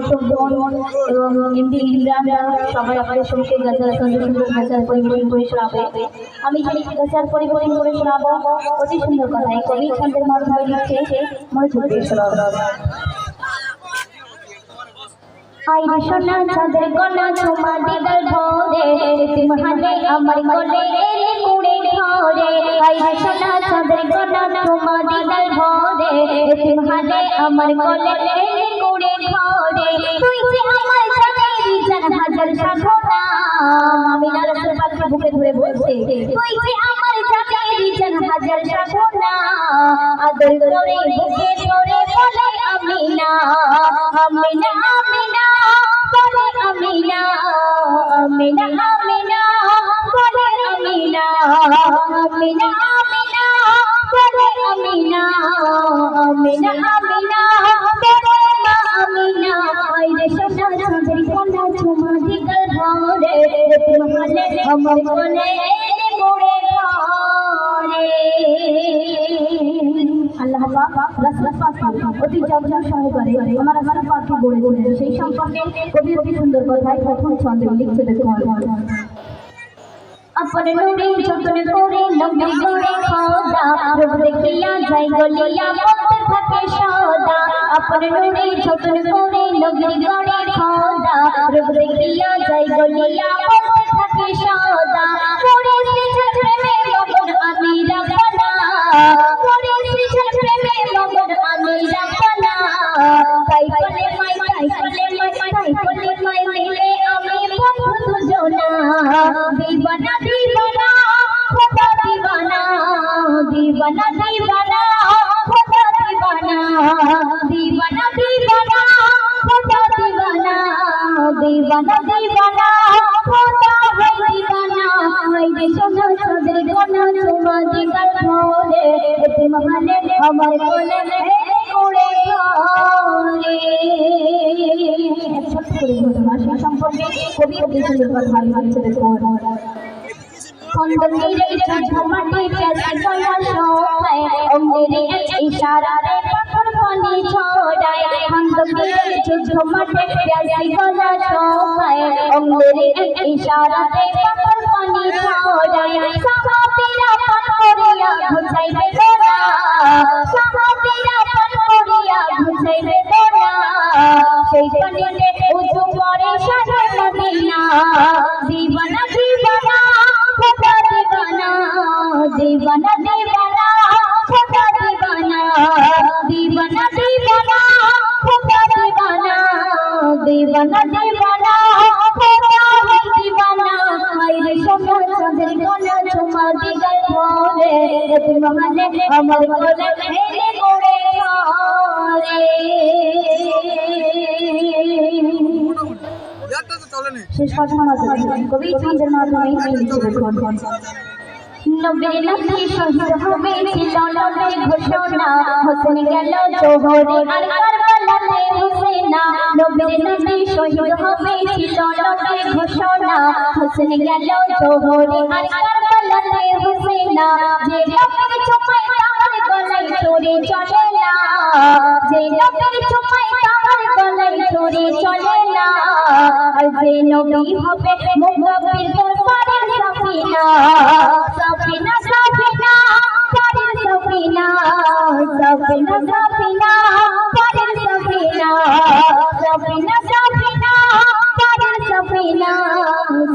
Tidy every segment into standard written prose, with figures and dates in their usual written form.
দর্শক এবং এমডি ইমরানরা সবাই আপনাদের সঙ্গে গাজার সুন্দর সুন্দর গাজার পরিবেশন করে শোনাবে। আমি যে গাজার পরিবেশন করে শোনাবো অতি সুন্দর কথা এই কবি ছন্দের মাধ্যমে লিখছে মনোযোগ দিয়ে শোনাবো। আইরে সোনা চাঁদের কণা ছোমা দিদার ভরে সিমহানে আমার কোলে এলে কুড়ে ধরে। আইরে সোনা চাঁদের কণা ছোমা দিদার ভরে সিমহানে আমার কোলে এলে কুড়ে ধরে। তুই যে আমার জানেরি জান হাজার সাধনা আমি না রাসূল পাক বুকে ধরে বলছে তুই যে আমার জানেরি জান হাজার সাধনা আদর করে বুকে ধরে বলে আমিনা আমিনা আমিনা বলে আমিনা আমিনা আমিনা বলে আমিনা আমিনা আমিনা বলে আমিনা আমিনা আমিনা বলে মা আমিনা। আইরে সোনা চাঁদের কণা ঝুমা দিগল ভরে তোমালে আমার কোলে এলে মোড়ে ধরে। আল্লাহ পাক রাসূল পাক অতি জগৎ সহকারে আমার পাককে বলে দিলেন সেই সম্পর্কে কবি অতি সুন্দর কথায় প্রথম ছন্দে লিখতে দেখুন। अपने नूरे जतन करे लंबी गोरे खोदा रूप देखिया जाय गलिया मत थके सौदा। अपने नूरे जतन करे लंबी गोरे खोदा रूप देखिया जाय गलिया मत थके सौदा। करे सृजन प्रेमे मगन अमीरा बना करे सृजन प्रेमे मगन अमीरा बना। ताई पले माई मिले আমি বন্ধু দুজনা दीवाना दीवाना खुदा दीवाना दीवाना दीवाना खुदा दीवाना दीवाना दीवाना खुदा दीवाना दीवाना दीवाना खुदा है दीवाना। आइरे सोना चाँদের কণা ঝুমা দিগল ভরে তোমালে আমার কোলে এলে কুড়ে ধরে। ছোট্ট করে ঘটনা সেই সম্পর্কে কবি অতি সুন্দর কথা লিখছে দেখুন। খন্দকিরে ঝুমমাটি প্যাসে কণা শোভায় অঙ্গেরে ইশারাতে পাথর পানি ছড়ায়। খন্দকিরে ঝুমমাটি প্যাসে কণা শোভায় অঙ্গেরে ইশারাতে পাথর পানি ছড়ায়। সাহাবীরা পান করিয়া বুঝাইবে না সাহাবীরা পান করিয়া বুঝাইবে না সেই পানিতে উজু করে সারা মদিনা। दीवाना दीवाना खुदा दीवाना दीवाना दीवाना खुदा दीवाना दीवाना दीवाना खुदा दीवाना दीवाना दीवाना खुदा है दीवाना। आइरे सोना चाँদের কণা ঝুমা দিগল ভরে তোমালে আমার কোলে এলে কুড়ে ধরে। শেষ কথা কবি ছন্দের মাধ্যমে লিখছে দেখুন। নবী নবী শহীদ হবে ছিল নবী ঘোষণা হোসেন গেল জোহরে আর কারবালাতে হুসেনা। নবী নবী শহীদ হবে ছিল নবী ঘোষণা হোসেন গেল জোহরে আর কারবালাতে হুসেনা। যে নবীর চুমায় তার গলায় চড়ে চলে না যে নবীর চুমায় তার গলায় চড়ে চলে না। আর যে নবী হবে মুহাব্বির দরবারের সাফিনা সাফিনা সাফিনা পারের সাফিনা সাফিনা সাফিনা পারের সাফিনা সাফিনা সাফিনা পারের সাফিনা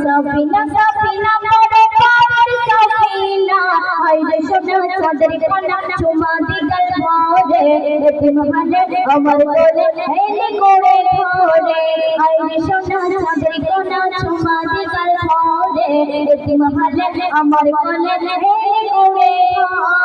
সাফিনা সাফিনা পারের সাফিনা। আইরে সোনা চাঁদের কণা ঝুমা দিগল ভরে তোমালে আমার কোলে এলে কুড়ে ধরে। আইরে সোনা চাঁদের কণা ঝুমা দিগল ভরে তোমালে আমার কোলে এলে কুড়ে ধরে।